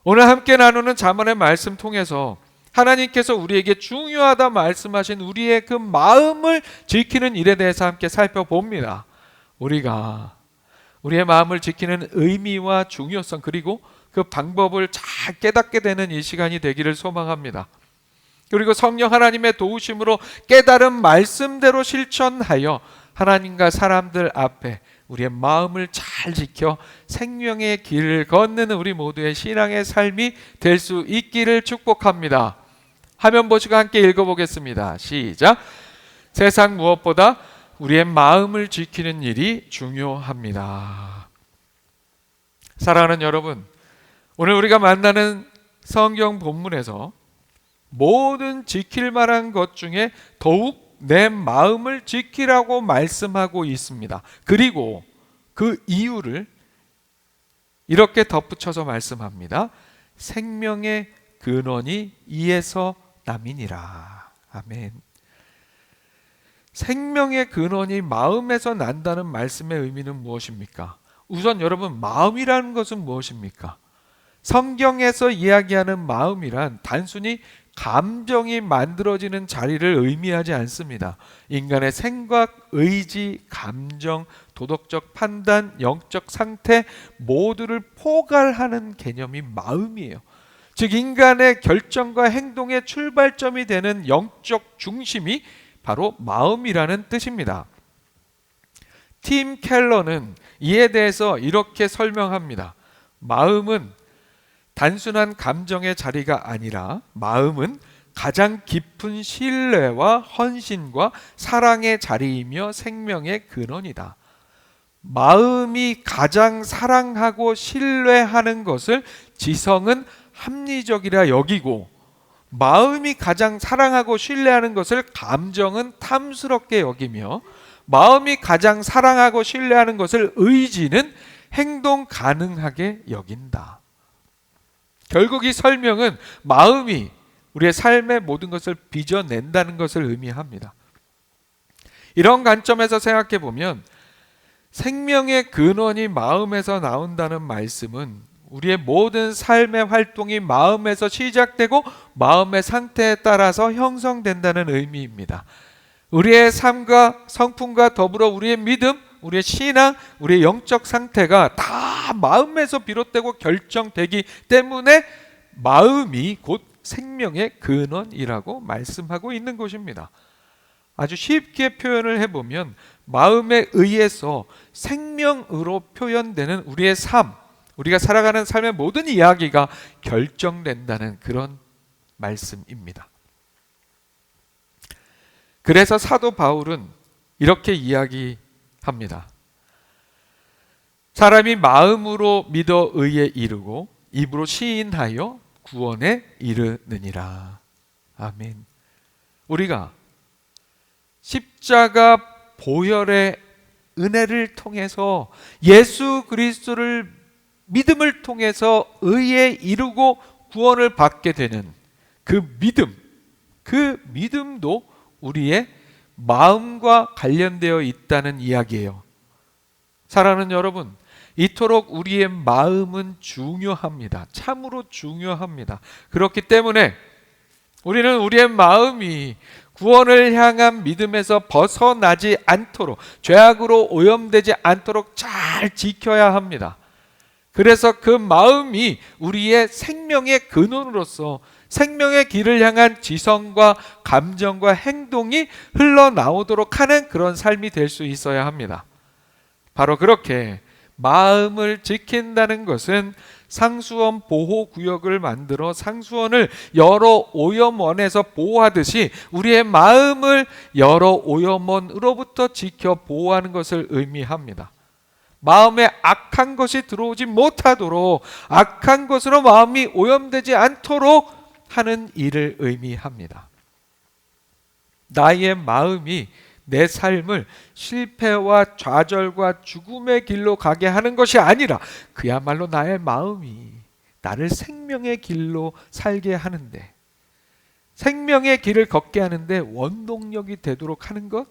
오늘 함께 나누는 잠언의 말씀 통해서 하나님께서 우리에게 중요하다 말씀하신 우리의 그 마음을 지키는 일에 대해서 함께 살펴봅니다. 우리가 우리의 마음을 지키는 의미와 중요성, 그리고 그 방법을 잘 깨닫게 되는 이 시간이 되기를 소망합니다. 그리고 성령 하나님의 도우심으로 깨달은 말씀대로 실천하여 하나님과 사람들 앞에 우리의 마음을 잘 지켜 생명의 길을 걷는 우리 모두의 신앙의 삶이 될 수 있기를 축복합니다. 화면 보시고 함께 읽어보겠습니다. 시작. 세상 무엇보다 우리의 마음을 지키는 일이 중요합니다. 사랑하는 여러분, 오늘 우리가 만나는 성경 본문에서 모든 지킬 만한 것 중에 더욱 내 마음을 지키라고 말씀하고 있습니다. 그리고 그 이유를 이렇게 덧붙여서 말씀합니다. 생명의 근원이 이에서 남이니라. 아멘. 생명의 근원이 마음에서 난다는 말씀의 의미는 무엇입니까? 우선 여러분, 마음이라는 것은 무엇입니까? 성경에서 이야기하는 마음이란 단순히 감정이 만들어지는 자리를 의미하지 않습니다. 인간의 생각, 의지, 감정, 도덕적 판단, 영적 상태 모두를 포괄하는 개념이 마음이에요. 즉 인간의 결정과 행동의 출발점이 되는 영적 중심이 바로 마음이라는 뜻입니다. 팀 켈러는 이에 대해서 이렇게 설명합니다. 마음은 단순한 감정의 자리가 아니라 마음은 가장 깊은 신뢰와 헌신과 사랑의 자리이며 생명의 근원이다. 마음이 가장 사랑하고 신뢰하는 것을 지성은 합리적이라 여기고, 마음이 가장 사랑하고 신뢰하는 것을 감정은 탐스럽게 여기며, 마음이 가장 사랑하고 신뢰하는 것을 의지는 행동 가능하게 여긴다. 결국 이 설명은 마음이 우리의 삶의 모든 것을 빚어낸다는 것을 의미합니다. 이런 관점에서 생각해 보면 생명의 근원이 마음에서 나온다는 말씀은 우리의 모든 삶의 활동이 마음에서 시작되고 마음의 상태에 따라서 형성된다는 의미입니다. 우리의 삶과 성품과 더불어 우리의 믿음, 우리의 신앙, 우리의 영적 상태가 다 마음에서 비롯되고 결정되기 때문에 마음이 곧 생명의 근원이라고 말씀하고 있는 것입니다. 아주 쉽게 표현을 해보면 마음에 의해서 생명으로 표현되는 우리의 삶, 우리가 살아가는 삶의 모든 이야기가 결정된다는 그런 말씀입니다. 그래서 사도 바울은 이렇게 이야기합니다. 사람이 마음으로 믿어 의에 이르고 입으로 시인하여 구원에 이르느니라. 아멘. 우리가 십자가 보혈의 은혜를 통해서 예수 그리스도를 믿음을 통해서 의에 이르고 구원을 받게 되는 그 믿음도 우리의 마음과 관련되어 있다는 이야기예요. 사랑하는 여러분, 이토록 우리의 마음은 중요합니다. 참으로 중요합니다. 그렇기 때문에 우리는 우리의 마음이 구원을 향한 믿음에서 벗어나지 않도록, 죄악으로 오염되지 않도록 잘 지켜야 합니다. 그래서 그 마음이 우리의 생명의 근원으로서 생명의 길을 향한 지성과 감정과 행동이 흘러나오도록 하는 그런 삶이 될 수 있어야 합니다. 바로 그렇게 마음을 지킨다는 것은 상수원 보호구역을 만들어 상수원을 여러 오염원에서 보호하듯이 우리의 마음을 여러 오염원으로부터 지켜 보호하는 것을 의미합니다. 마음에 악한 것이 들어오지 못하도록, 악한 것으로 마음이 오염되지 않도록 하는 일을 의미합니다. 나의 마음이 내 삶을 실패와 좌절과 죽음의 길로 가게 하는 것이 아니라 그야말로 나의 마음이 나를 생명의 길로 살게 하는데, 생명의 길을 걷게 하는데 원동력이 되도록 하는 것,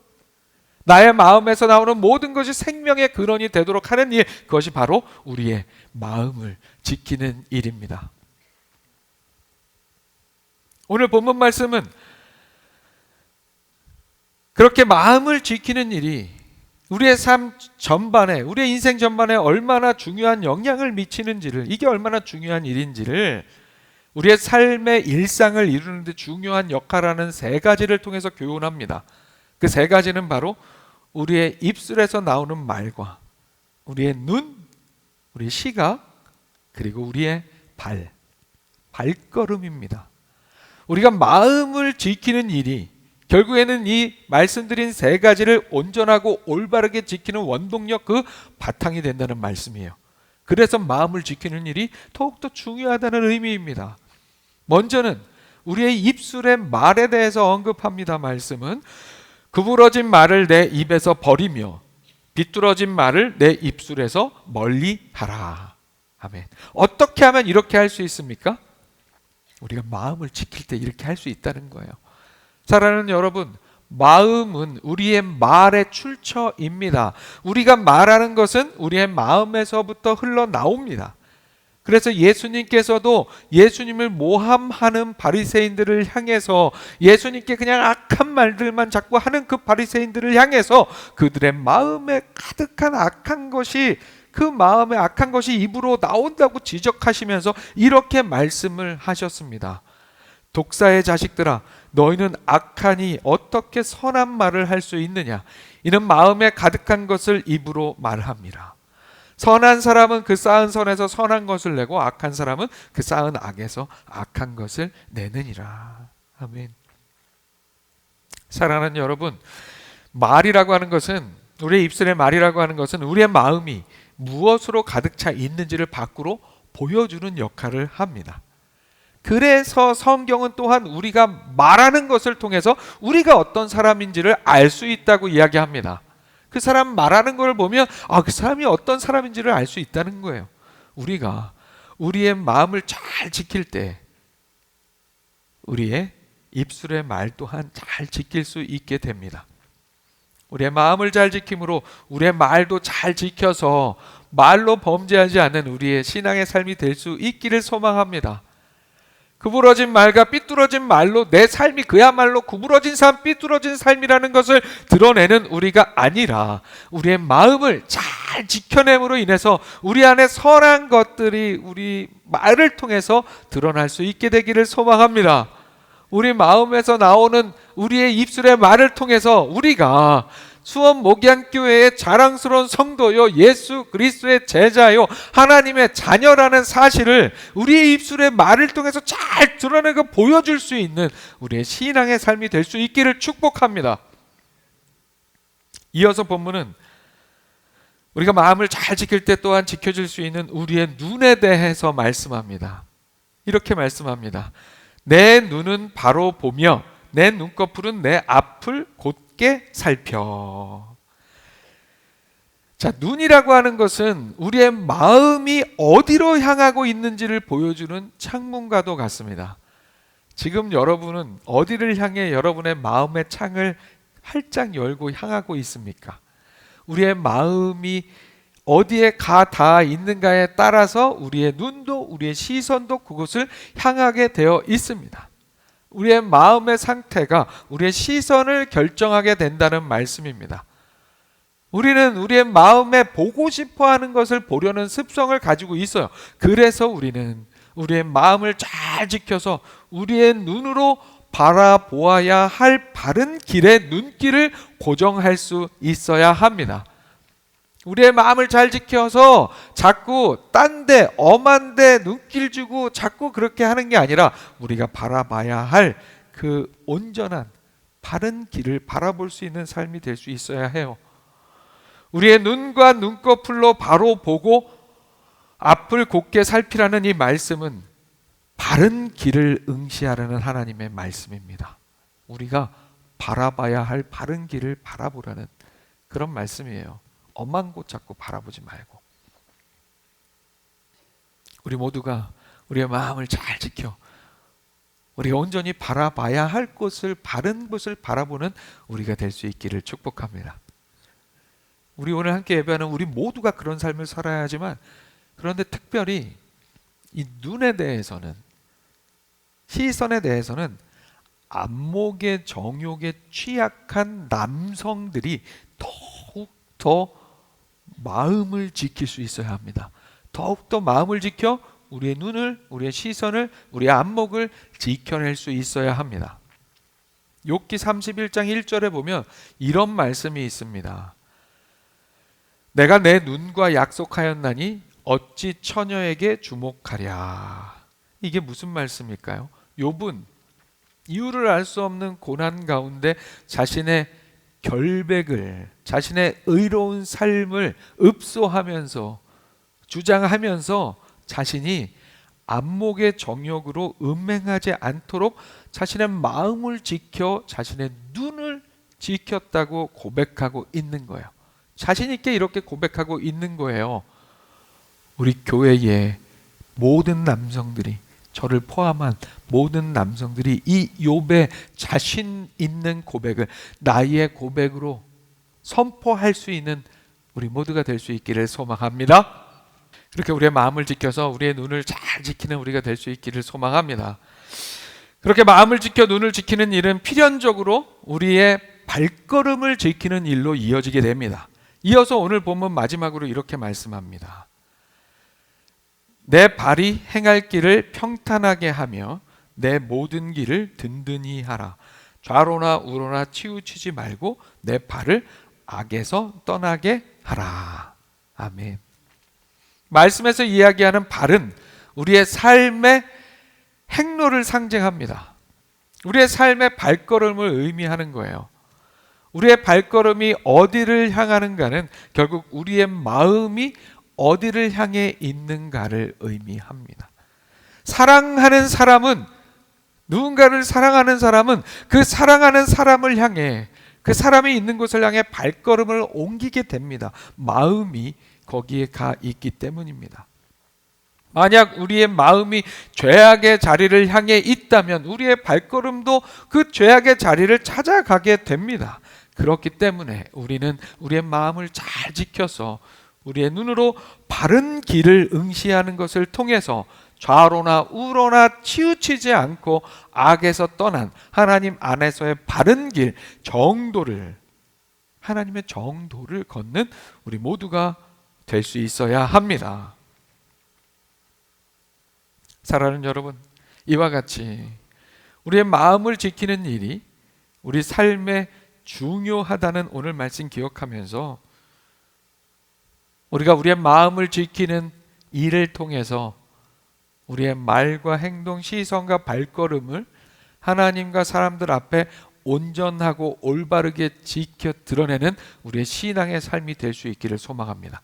나의 마음에서 나오는 모든 것이 생명의 근원이 되도록 하는 일, 그것이 바로 우리의 마음을 지키는 일입니다. 오늘 본문 말씀은 그렇게 마음을 지키는 일이 우리의 삶 전반에, 우리의 인생 전반에 얼마나 중요한 영향을 미치는지를, 이게 얼마나 중요한 일인지를, 우리의 삶의 일상을 이루는 데 중요한 역할하는 세 가지를 통해서 교훈합니다. 그 세 가지는 바로 우리의 입술에서 나오는 말과 우리의 눈, 우리의 시각, 그리고 우리의 발걸음입니다. 우리가 마음을 지키는 일이 결국에는 이 말씀드린 세 가지를 온전하고 올바르게 지키는 원동력, 그 바탕이 된다는 말씀이에요. 그래서 마음을 지키는 일이 더욱더 중요하다는 의미입니다. 먼저는 우리의 입술의 말에 대해서 언급합니다. 말씀은 구부러진 말을 내 입에서 버리며 비뚤어진 말을 내 입술에서 멀리 하라. 아멘. 어떻게 하면 이렇게 할 수 있습니까? 우리가 마음을 지킬 때 이렇게 할 수 있다는 거예요. 사랑하는 여러분, 마음은 우리의 말의 출처입니다. 우리가 말하는 것은 우리의 마음에서부터 흘러나옵니다. 그래서 예수님께서도 예수님을 모함하는 바리새인들을 향해서, 예수님께 그냥 악한 말들만 자꾸 하는 그 바리새인들을 향해서 그들의 마음에 가득한 악한 것이, 그 마음에 악한 것이 입으로 나온다고 지적하시면서 이렇게 말씀을 하셨습니다. 독사의 자식들아, 너희는 악하니 어떻게 선한 말을 할 수 있느냐? 이는 마음에 가득한 것을 입으로 말합니다. 선한 사람은 그 쌓은 선에서 선한 것을 내고 악한 사람은 그 쌓은 악에서 악한 것을 내느니라. 아멘. 사랑하는 여러분, 말이라고 하는 것은, 우리의 입술의 말이라고 하는 것은 우리의 마음이 무엇으로 가득 차 있는지를 밖으로 보여주는 역할을 합니다. 그래서 성경은 또한 우리가 말하는 것을 통해서 우리가 어떤 사람인지를 알 수 있다고 이야기합니다. 그 사람 말하는 걸 보면 그 사람이 어떤 사람인지를 알 수 있다는 거예요. 우리가 우리의 마음을 잘 지킬 때 우리의 입술의 말 또한 잘 지킬 수 있게 됩니다. 우리의 마음을 잘 지킴으로 우리의 말도 잘 지켜서 말로 범죄하지 않는 우리의 신앙의 삶이 될 수 있기를 소망합니다. 구부러진 말과 삐뚤어진 말로 내 삶이 그야말로 구부러진 삶, 삐뚤어진 삶이라는 것을 드러내는 우리가 아니라 우리의 마음을 잘 지켜냄으로 인해서 우리 안에 선한 것들이 우리 말을 통해서 드러날 수 있게 되기를 소망합니다. 우리 마음에서 나오는 우리의 입술의 말을 통해서 우리가 수원 목양교회의 자랑스러운 성도요, 예수 그리스도의 제자요, 하나님의 자녀라는 사실을 우리의 입술의 말을 통해서 잘 드러내고 보여줄 수 있는 우리의 신앙의 삶이 될 수 있기를 축복합니다. 이어서 본문은 우리가 마음을 잘 지킬 때 또한 지켜질 수 있는 우리의 눈에 대해서 말씀합니다. 이렇게 말씀합니다. 내 눈은 바로 보며 내 눈꺼풀은 내 앞을 곧게 살펴. 자, 눈이라고 하는 것은 우리의 마음이 어디로 향하고 있는지를 보여주는 창문과도 같습니다. 지금 여러분은 어디를 향해 여러분의 마음의 창을 활짝 열고 향하고 있습니까? 우리의 마음이 어디에 가 닿아 있는가에 따라서 우리의 눈도 우리의 시선도 그곳을 향하게 되어 있습니다. 우리의 마음의 상태가 우리의 시선을 결정하게 된다는 말씀입니다. 우리는 우리의 마음에 보고 싶어 하는 것을 보려는 습성을 가지고 있어요. 그래서 우리는 우리의 마음을 잘 지켜서 우리의 눈으로 바라보아야 할 바른 길의 눈길을 고정할 수 있어야 합니다. 우리의 마음을 잘 지켜서 자꾸 딴 데, 엄한 데 눈길 주고 자꾸 그렇게 하는 게 아니라 우리가 바라봐야 할 그 온전한 바른 길을 바라볼 수 있는 삶이 될 수 있어야 해요. 우리의 눈과 눈꺼풀로 바로 보고 앞을 곧게 살피라는 이 말씀은 바른 길을 응시하라는 하나님의 말씀입니다. 우리가 바라봐야 할 바른 길을 바라보라는 그런 말씀이에요. 엄한 곳 자꾸 바라보지 말고 우리 모두가 우리의 마음을 잘 지켜 우리가 온전히 바라봐야 할 곳을, 바른 곳을 바라보는 우리가 될 수 있기를 축복합니다. 우리 오늘 함께 예배하는 우리 모두가 그런 삶을 살아야 하지만, 그런데 특별히 이 눈에 대해서는 시선에 대해서는 안목의 정욕에 취약한 남성들이 더욱 더 마음을 지킬 수 있어야 합니다. 더욱 더 마음을 지켜 우리의 눈을, 우리의 시선을, 우리의 안목을 지켜낼 수 있어야 합니다. 욥기 31장 1절에 보면 이런 말씀이 있습니다. 내가 내 눈과 약속하였나니 어찌 처녀에게 주목하랴. 이게 무슨 말씀일까요? 욥은 이유를 알 수 없는 고난 가운데 자신의 결백을, 자신의 의로운 삶을 읍소하면서 주장하면서 자신이 안목의 정욕으로 음행하지 않도록 자신의 마음을 지켜 자신의 눈을 지켰다고 고백하고 있는 거예요. 자신 있게 이렇게 고백하고 있는 거예요. 우리 교회의 모든 남성들이, 저를 포함한 모든 남성들이 이 욥의 자신 있는 고백을 나의 고백으로 선포할 수 있는 우리 모두가 될 수 있기를 소망합니다. 그렇게 우리의 마음을 지켜서 우리의 눈을 잘 지키는 우리가 될 수 있기를 소망합니다. 그렇게 마음을 지켜 눈을 지키는 일은 필연적으로 우리의 발걸음을 지키는 일로 이어지게 됩니다. 이어서 오늘 본문 마지막으로 이렇게 말씀합니다. 내 발이 행할 길을 평탄하게 하며 내 모든 길을 든든히 하라. 좌로나 우로나 치우치지 말고 내 발을 악에서 떠나게 하라. 아멘. 말씀에서 이야기하는 발은 우리의 삶의 행로를 상징합니다. 우리의 삶의 발걸음을 의미하는 거예요. 우리의 발걸음이 어디를 향하는가는 결국 우리의 마음이 어디를 향해 있는가를 의미합니다. 사랑하는 사람은, 누군가를 사랑하는 사람은 그 사랑하는 사람을 향해, 그 사람이 있는 곳을 향해 발걸음을 옮기게 됩니다. 마음이 거기에 가 있기 때문입니다. 만약 우리의 마음이 죄악의 자리를 향해 있다면 우리의 발걸음도 그 죄악의 자리를 찾아가게 됩니다. 그렇기 때문에 우리는 우리의 마음을 잘 지켜서 우리의 눈으로 바른 길을 응시하는 것을 통해서 좌로나 우로나 치우치지 않고 악에서 떠난 하나님 안에서의 바른 길, 정도를, 하나님의 정도를 걷는 우리 모두가 될 수 있어야 합니다. 사랑하는 여러분, 이와 같이 우리의 마음을 지키는 일이 우리 삶에 중요하다는 오늘 말씀 기억하면서 우리가 우리의 마음을 지키는 일을 통해서 우리의 말과 행동, 시선과 발걸음을 하나님과 사람들 앞에 온전하고 올바르게 지켜 드러내는 우리의 신앙의 삶이 될 수 있기를 소망합니다.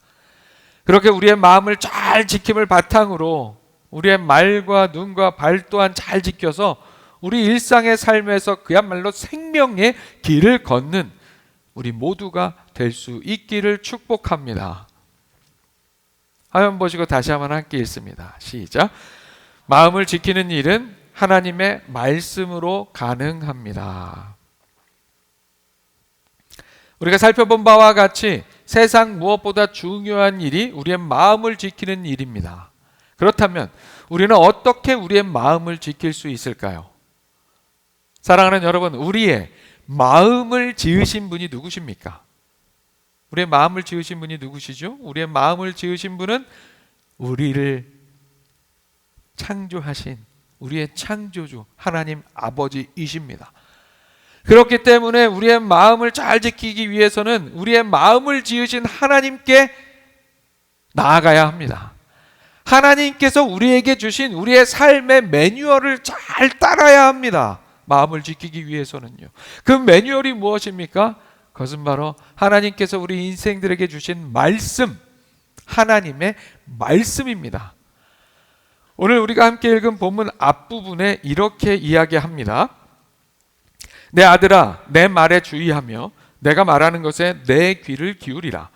그렇게 우리의 마음을 잘 지킴을 바탕으로 우리의 말과 눈과 발 또한 잘 지켜서 우리 일상의 삶에서 그야말로 생명의 길을 걷는 우리 모두가 될 수 있기를 축복합니다. 화면 보시고 다시 한번 함께 읽습니다. 시작. 마음을 지키는 일은 하나님의 말씀으로 가능합니다. 우리가 살펴본 바와 같이 세상 무엇보다 중요한 일이 우리의 마음을 지키는 일입니다. 그렇다면 우리는 어떻게 우리의 마음을 지킬 수 있을까요? 사랑하는 여러분, 우리의 마음을 지으신 분이 누구십니까? 우리의 마음을 지으신 분이 누구시죠? 우리의 마음을 지으신 분은 우리를 창조하신 우리의 창조주 하나님 아버지이십니다. 그렇기 때문에 우리의 마음을 잘 지키기 위해서는 우리의 마음을 지으신 하나님께 나아가야 합니다. 하나님께서 우리에게 주신 우리의 삶의 매뉴얼을 잘 따라야 합니다. 마음을 지키기 위해서는요. 그 매뉴얼이 무엇입니까? 그것은 바로 하나님께서 우리 인생들에게 주신 말씀, 하나님의 말씀입니다. 오늘 우리가 함께 읽은 본문 앞부분에 이렇게 이야기합니다. 내 아들아, 내 말에 주의하며 내가 말하는 것에 내 귀를 기울이라.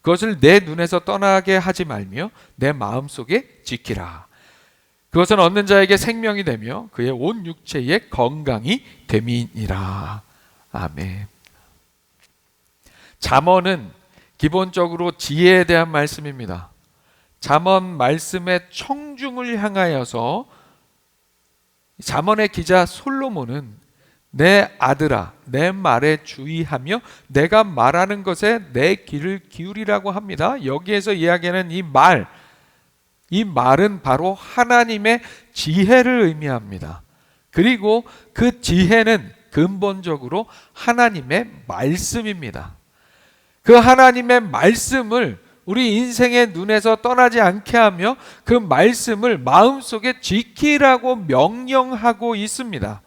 그것을 내 눈에서 떠나게 하지 말며 내 마음속에 지키라. 그것은 얻는 자에게 생명이 되며 그의 온 육체에 건강이 됨이니라. 아멘. 잠언은 기본적으로 지혜에 대한 말씀입니다. 잠언 말씀의 청중을 향하여서 잠언의 기자 솔로몬은 내 아들아 내 말에 주의하며 내가 말하는 것에 내 귀를 기울이라고 합니다. 여기에서 이야기하는 이 말은 바로 하나님의 지혜를 의미합니다. 그리고 그 지혜는 근본적으로 하나님의 말씀입니다. 그 하나님의 말씀을 우리 인생의 눈에서 떠나지 않게 하며 그 말씀을 마음속에 지키라고 명령하고 있습니다.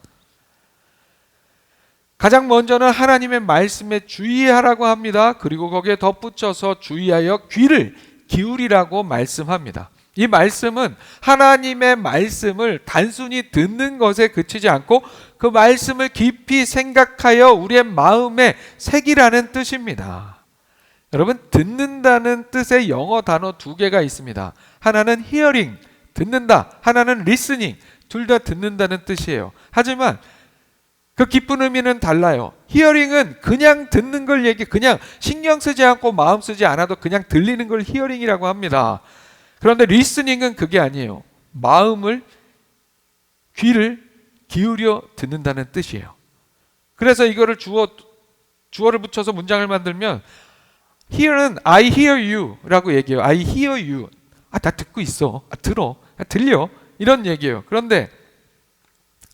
가장 먼저는 하나님의 말씀에 주의하라고 합니다. 그리고 거기에 덧붙여서 주의하여 귀를 기울이라고 말씀합니다. 이 말씀은 하나님의 말씀을 단순히 듣는 것에 그치지 않고 그 말씀을 깊이 생각하여 우리의 마음에 새기라는 뜻입니다. 여러분, 듣는다는 뜻의 영어 단어 두 개가 있습니다. 하나는 hearing, 듣는다. 하나는 listening, 둘 다 듣는다는 뜻이에요. 하지만 그 깊은 의미는 달라요. 히어링은 그냥 듣는 걸 그냥 신경 쓰지 않고 마음 쓰지 않아도 그냥 들리는 걸 히어링이라고 합니다. 그런데 리스닝은 그게 아니에요. 귀를 기울여 듣는다는 뜻이에요. 그래서 이거를 주어를 붙여서 문장을 만들면 hear는 I hear you 라고 얘기해요. I hear you. 나 듣고 있어. 들려. 이런 얘기예요. 그런데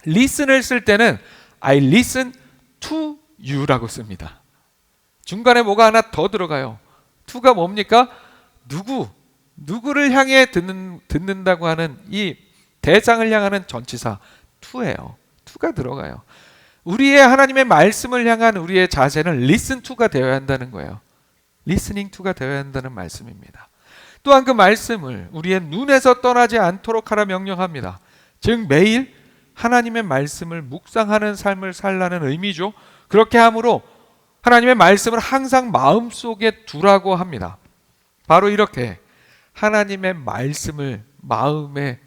listen을 쓸 때는 I listen to you라고 씁니다. 중간에 뭐가 하나 더 들어가요. to가 뭡니까? 누구를 향해 듣는다고 하는 이 대상을 향하는 전치사 to예요. to가 들어가요. 우리의 하나님의 말씀을 향한 우리의 자세는 listen to가 되어야 한다는 거예요. listening to가 되어야 한다는 말씀입니다. 또한 그 말씀을 우리의 눈에서 떠나지 않도록 하라 명령합니다. 즉 매일 하나님의 말씀을 묵상하는 삶을 살라는 의미죠. 그렇게 함으로 하나님의 말씀을 항상 마음속에 두라고 합니다. 바로 이렇게 하나님의 말씀을 마음에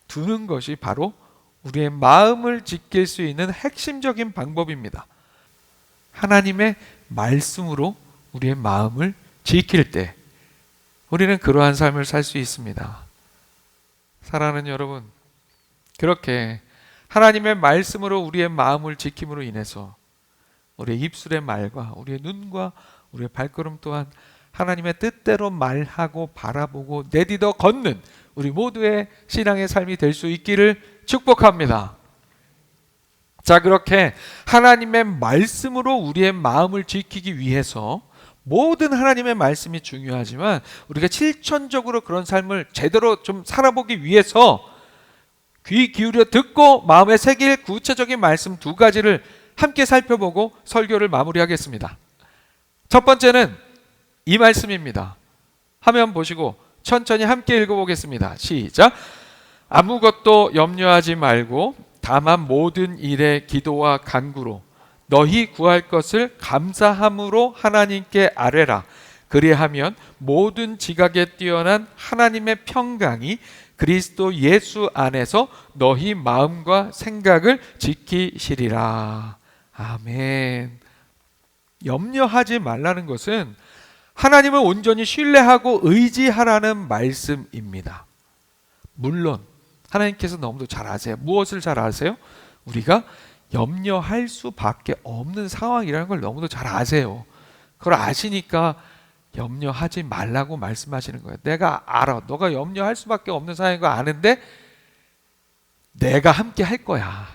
두는 것이 바로 우리의 마음을 지킬 수 있는 핵심적인 방법입니다. 하나님의 말씀으로 우리의 마음을 지킬 때 우리는 그러한 삶을 살 수 있습니다. 사랑하는 여러분, 그렇게 하나님의 말씀으로 우리의 마음을 지킴으로 인해서 우리의 입술의 말과 우리의 눈과 우리의 발걸음 또한 하나님의 뜻대로 말하고 바라보고 내딛어 걷는 우리 모두의 신앙의 삶이 될 수 있기를 축복합니다. 자, 그렇게 하나님의 말씀으로 우리의 마음을 지키기 위해서 모든 하나님의 말씀이 중요하지만 우리가 실천적으로 그런 삶을 제대로 좀 살아보기 위해서 귀 기울여 듣고 마음에 새길 구체적인 말씀 두 가지를 함께 살펴보고 설교를 마무리하겠습니다. 첫 번째는 이 말씀입니다. 화면 보시고 천천히 함께 읽어보겠습니다. 시작. 아무것도 염려하지 말고 다만 모든 일에 기도와 간구로 너희 구할 것을 감사함으로 하나님께 아뢰라. 그리하면 모든 지각에 뛰어난 하나님의 평강이 그리스도 예수 안에서 너희 마음과 생각을 지키시리라. 아멘. 염려하지 말라는 것은 하나님을 온전히 신뢰하고 의지하라는 말씀입니다. 물론 하나님께서 너무도 잘 아세요. 무엇을 잘 아세요? 우리가 염려할 수밖에 없는 상황이라는 걸 너무도 잘 아세요. 그걸 아시니까 염려하지 말라고 말씀하시는 거예요. 내가 알아. 너가 염려할 수밖에 없는 상황인 거 아는데 내가 함께 할 거야.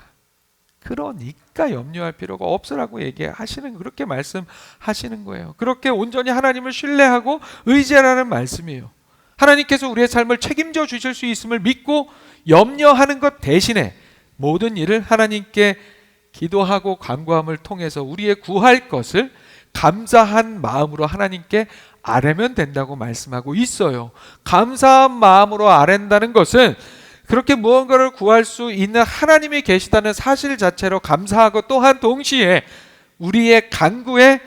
그러니까 염려할 필요가 없으라고 얘기하시는, 그렇게 말씀하시는 거예요. 그렇게 온전히 하나님을 신뢰하고 의지하라는 말씀이에요. 하나님께서 우리의 삶을 책임져 주실 수 있음을 믿고 염려하는 것 대신에 모든 일을 하나님께 기도하고 간구함을 통해서 우리의 구할 것을 감사한 마음으로 하나님께 아뢰면 된다고 말씀하고 있어요. 감사한 마음으로 아랜다는 것은 그렇게 무언가를 구할 수 있는 하나님이 계시다는 사실 자체로 감사하고 또한 동시에 우리의 간구에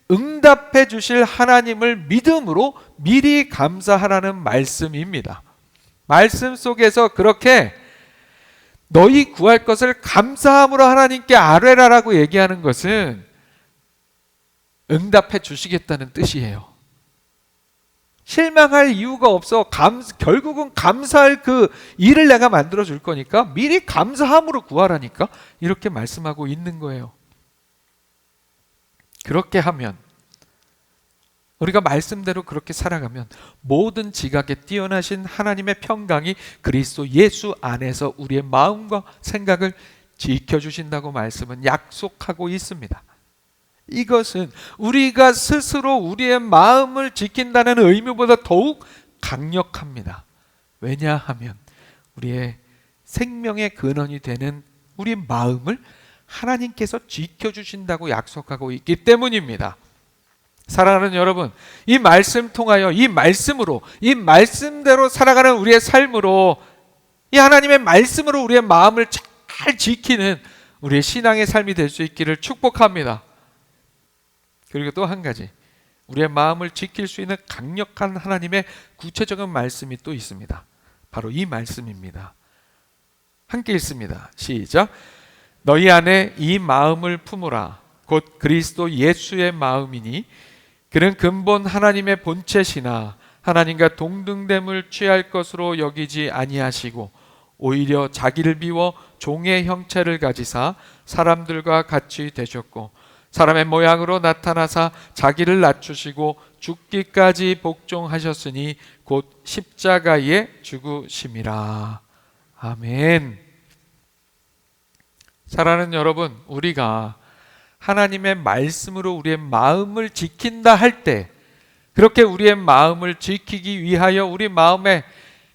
응답해 주실 하나님을 믿음으로 미리 감사하라는 말씀입니다. 말씀 속에서 그렇게 너희 구할 것을 감사함으로 하나님께 아뢰라라고 얘기하는 것은 응답해 주시겠다는 뜻이에요. 실망할 이유가 없어. 결국은 감사할 그 일을 내가 만들어 줄 거니까 미리 감사함으로 구하라니까 이렇게 말씀하고 있는 거예요. 그렇게 하면, 우리가 말씀대로 그렇게 살아가면 모든 지각에 뛰어나신 하나님의 평강이 그리스도 예수 안에서 우리의 마음과 생각을 지켜주신다고 말씀은 약속하고 있습니다. 이것은 우리가 스스로 우리의 마음을 지킨다는 의미보다 더욱 강력합니다. 왜냐하면 우리의 생명의 근원이 되는 우리 마음을 하나님께서 지켜주신다고 약속하고 있기 때문입니다. 사랑하는 여러분, 이 말씀 통하여 이 말씀으로, 이 말씀대로 살아가는 우리의 삶으로, 이 하나님의 말씀으로 우리의 마음을 잘 지키는 우리의 신앙의 삶이 될 수 있기를 축복합니다. 그리고 또 한 가지, 우리의 마음을 지킬 수 있는 강력한 하나님의 구체적인 말씀이 또 있습니다. 바로 이 말씀입니다. 함께 읽습니다. 시작. 너희 안에 이 마음을 품으라. 곧 그리스도 예수의 마음이니 그는 근본 하나님의 본체시나 하나님과 동등됨을 취할 것으로 여기지 아니하시고 오히려 자기를 비워 종의 형체를 가지사 사람들과 같이 되셨고 사람의 모양으로 나타나사 자기를 낮추시고 죽기까지 복종하셨으니 곧 십자가에 죽으심이라. 아멘. 사랑하는 여러분, 우리가 하나님의 말씀으로 우리의 마음을 지킨다 할 때, 그렇게 우리의 마음을 지키기 위하여 우리 마음에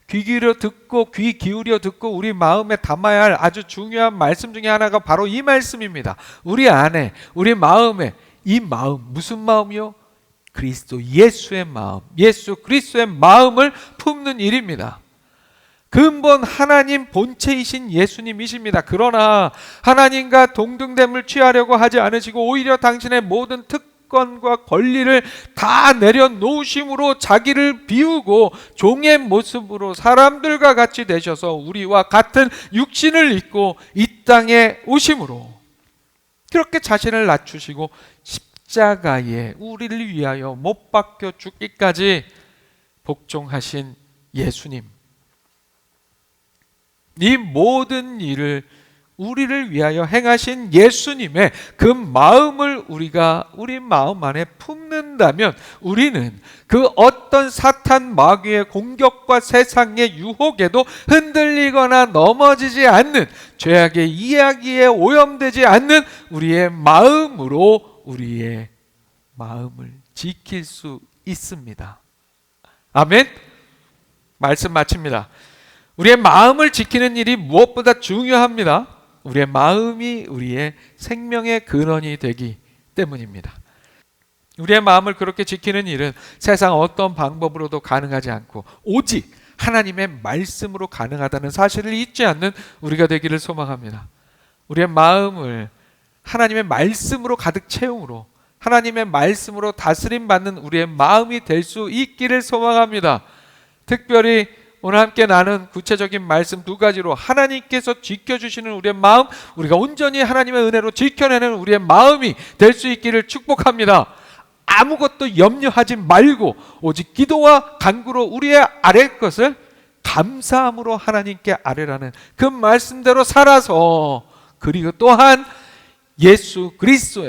귀 기울여 듣고 우리 마음에 담아야 할 아주 중요한 말씀 중에 하나가 바로 이 말씀입니다. 우리 안에, 우리 마음에, 이 마음, 무슨 마음이요? 그리스도 예수의 마음, 예수 그리스도의 마음을 품는 일입니다. 근본 하나님 본체이신 예수님이십니다. 그러나 하나님과 동등됨을 취하려고 하지 않으시고 오히려 당신의 모든 특권과 권리를 다 내려놓으심으로 자기를 비우고 종의 모습으로 사람들과 같이 되셔서 우리와 같은 육신을 입고 이 땅에 오심으로 그렇게 자신을 낮추시고 십자가에 우리를 위하여 못 박혀 죽기까지 복종하신 예수님, 이 모든 일을 우리를 위하여 행하신 예수님의 그 마음을 우리가 우리 마음 안에 품는다면 우리는 그 어떤 사탄 마귀의 공격과 세상의 유혹에도 흔들리거나 넘어지지 않는, 죄악의 이야기에 오염되지 않는 우리의 마음으로 우리의 마음을 지킬 수 있습니다. 아멘. 말씀 마칩니다. 우리의 마음을 지키는 일이 무엇보다 중요합니다. 우리의 마음이 우리의 생명의 근원이 되기 때문입니다. 우리의 마음을 그렇게 지키는 일은 세상 어떤 방법으로도 가능하지 않고 오직 하나님의 말씀으로 가능하다는 사실을 잊지 않는 우리가 되기를 소망합니다. 우리의 마음을 하나님의 말씀으로 가득 채움으로, 하나님의 말씀으로 다스림받는 우리의 마음이 될 수 있기를 소망합니다. 특별히 오늘 함께 나눈 구체적인 말씀 두 가지로 하나님께서 지켜주시는 우리의 마음, 우리가 온전히 하나님의 은혜로 지켜내는 우리의 마음이 될 수 있기를 축복합니다. 아무것도 염려하지 말고 오직 기도와 간구로 우리의 아랠 것을 감사함으로 하나님께 아뢰라는 그 말씀대로 살아서, 그리고 또한 그리스도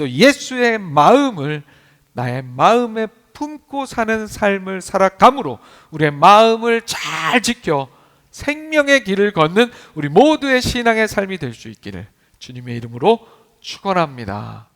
예수의 마음을 나의 마음에 품고 사는 삶을 살아감으로 우리의 마음을 잘 지켜 생명의 길을 걷는 우리 모두의 신앙의 삶이 될 수 있기를 주님의 이름으로 축원합니다.